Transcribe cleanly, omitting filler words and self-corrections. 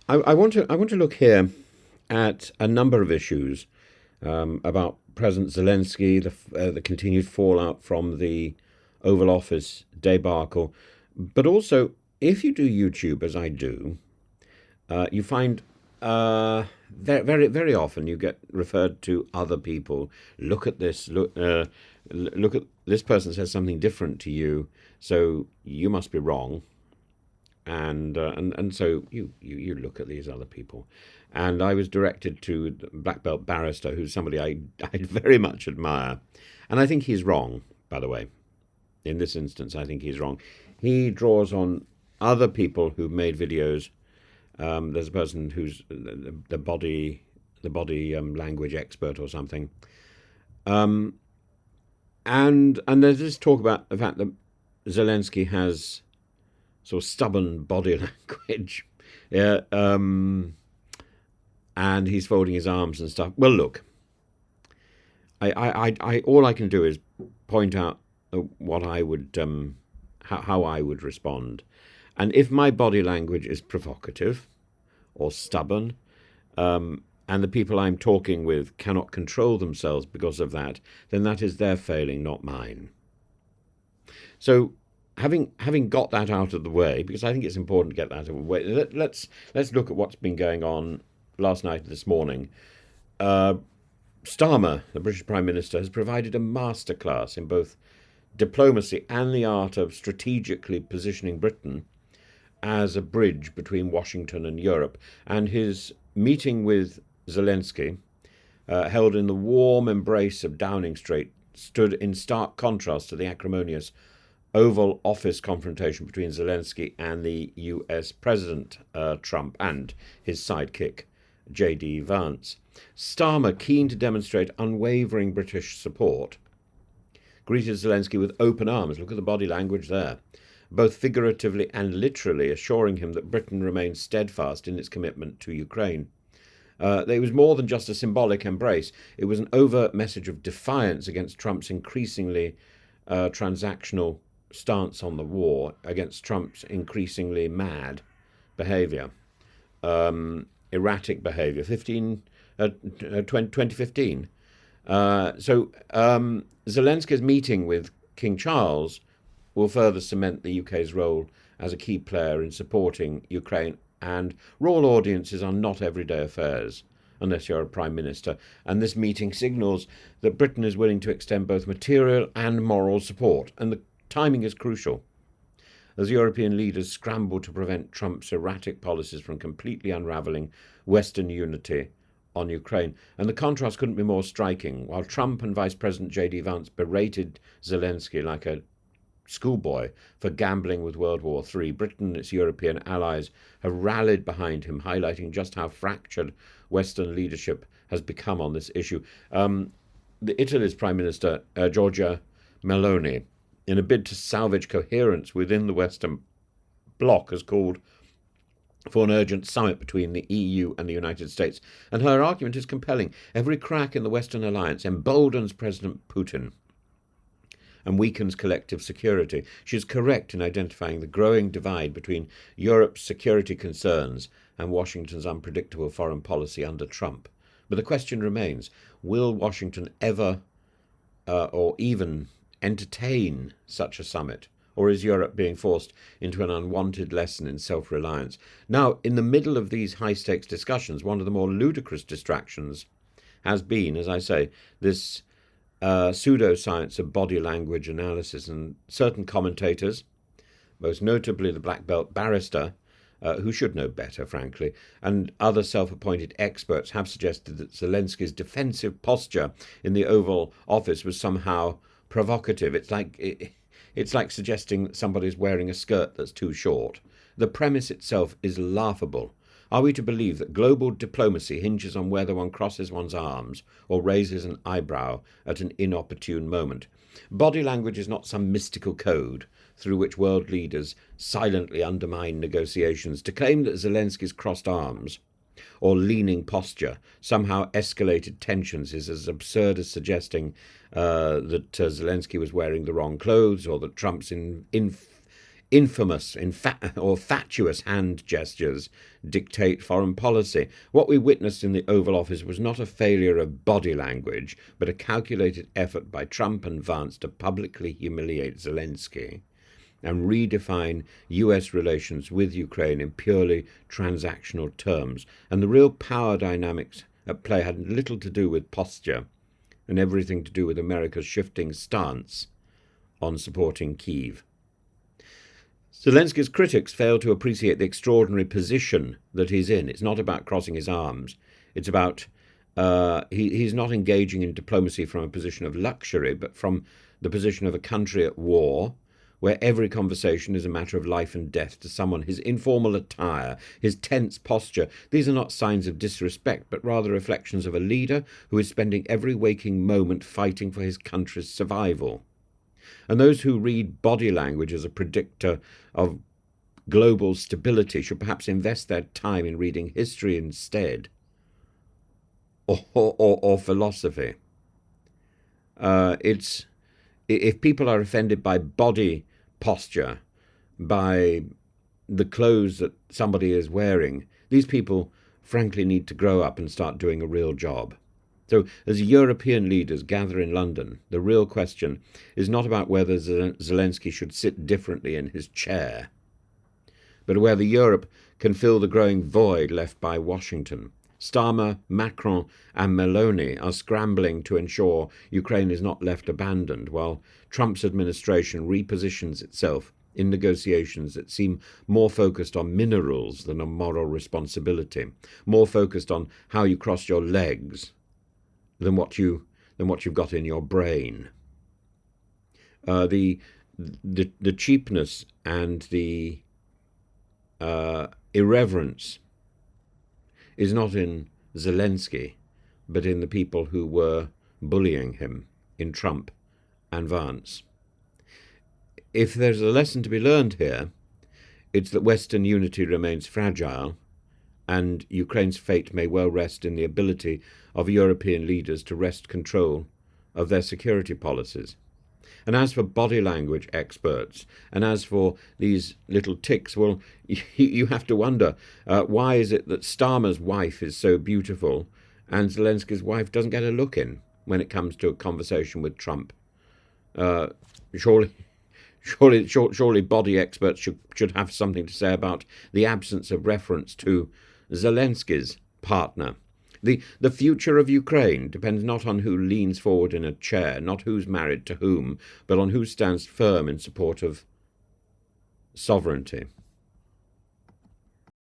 I want to look here at a number of issues about President Zelensky, the continued fallout from the Oval Office debacle, but also if you do YouTube as I do, you find very often you get referred to other people. Look at this. Look at this person says something different to you, so you must be wrong. And so you look at these other people, and I was directed to the black belt barrister, who's somebody I very much admire, and I think he's wrong. By the way, in this instance, I think he's wrong. He draws on other people who've made videos. There's a person who's the body language expert or something, and there's this talk about the fact that Zelensky has sort of stubborn body language, yeah, and he's folding his arms and stuff. Well, look, I all I can do is point out what I would, how I would respond, and if my body language is provocative or stubborn, and the people I'm talking with cannot control themselves because of that, then that is their failing, not mine. So, having got that out of the way, because I think it's important to get that out of the way, let's look at what's been going on last night and this morning. Starmer, the British Prime Minister, has provided a masterclass in both diplomacy and the art of strategically positioning Britain as a bridge between Washington and Europe. And his meeting with Zelensky, held in the warm embrace of Downing Street, stood in stark contrast to the acrimonious Oval Office confrontation between Zelensky and the US President Trump and his sidekick, J.D. Vance. Starmer, keen to demonstrate unwavering British support, greeted Zelensky with open arms. Look at the body language there. Both figuratively and literally assuring him that Britain remains steadfast in its commitment to Ukraine. It was more than just a symbolic embrace. It was an overt message of defiance against Trump's increasingly transactional stance on the war, against Trump's increasingly mad behavior, erratic behavior. 2015. Zelensky's meeting with King Charles will further cement the UK's role as a key player in supporting Ukraine, and royal audiences are not everyday affairs unless you're a prime minister, and this meeting signals that Britain is willing to extend both material and moral support, and the timing is crucial as European leaders scramble to prevent Trump's erratic policies from completely unravelling Western unity on Ukraine. And the contrast couldn't be more striking. While Trump and Vice President J.D. Vance berated Zelensky like a schoolboy for gambling with World War III, Britain and its European allies have rallied behind him, highlighting just how fractured Western leadership has become on this issue. Italy's Prime Minister, Giorgia Meloni, in a bid to salvage coherence within the Western bloc, has called for an urgent summit between the EU and the United States. And her argument is compelling. Every crack in the Western alliance emboldens President Putin and weakens collective security. She is correct in identifying the growing divide between Europe's security concerns and Washington's unpredictable foreign policy under Trump. But the question remains, will Washington ever or even entertain such a summit? Or is Europe being forced into an unwanted lesson in self-reliance? Now, in the middle of these high-stakes discussions, one of the more ludicrous distractions has been, as I say, this pseudoscience of body language analysis. And certain commentators, most notably the black belt barrister, who should know better, frankly, and other self-appointed experts have suggested that Zelensky's defensive posture in the Oval Office was somehow provocative. It's like suggesting that somebody's wearing a skirt that's too short. The premise itself is laughable. Are we to believe that global diplomacy hinges on whether one crosses one's arms or raises an eyebrow at an inopportune moment? Body language is not some mystical code through which world leaders silently undermine negotiations. To claim that Zelensky's crossed arms or leaning posture somehow escalated tensions is as absurd as suggesting that Zelensky was wearing the wrong clothes, or that Trump's infamous or fatuous hand gestures dictate foreign policy. What we witnessed in the Oval Office was not a failure of body language, but a calculated effort by Trump and Vance to publicly humiliate Zelenskyy and redefine US relations with Ukraine in purely transactional terms. And the real power dynamics at play had little to do with posture and everything to do with America's shifting stance on supporting Kyiv. Zelenskyy's critics fail to appreciate the extraordinary position that he's in. It's not about crossing his arms. It's about he's not engaging in diplomacy from a position of luxury, but from the position of a country at war, where every conversation is a matter of life and death to someone. His informal attire, his tense posture, these are not signs of disrespect, but rather reflections of a leader who is spending every waking moment fighting for his country's survival. And those who read body language as a predictor of global stability should perhaps invest their time in reading history instead, or philosophy. If people are offended by body posture, by the clothes that somebody is wearing, these people frankly need to grow up and start doing a real job. So as European leaders gather in London, the real question is not about whether Zelenskyy should sit differently in his chair, but whether Europe can fill the growing void left by Washington. Starmer, Macron and Meloni are scrambling to ensure Ukraine is not left abandoned, while Trump's administration repositions itself in negotiations that seem more focused on minerals than on moral responsibility, more focused on how you cross your legs than what you've got in your brain. The cheapness and the irreverence is not in Zelenskyy, but in the people who were bullying him, in Trump and Vance. If there's a lesson to be learned here, it's that Western unity remains fragile, and Ukraine's fate may well rest in the ability of European leaders to wrest control of their security policies. And as for body language experts, and as for these little tics, well, you have to wonder, why is it that Starmer's wife is so beautiful and Zelenskyy's wife doesn't get a look in when it comes to a conversation with Trump? Surely body experts should have something to say about the absence of reference to Zelenskyy's partner. The future of Ukraine depends not on who leans forward in a chair, not who's married to whom, but on who stands firm in support of sovereignty.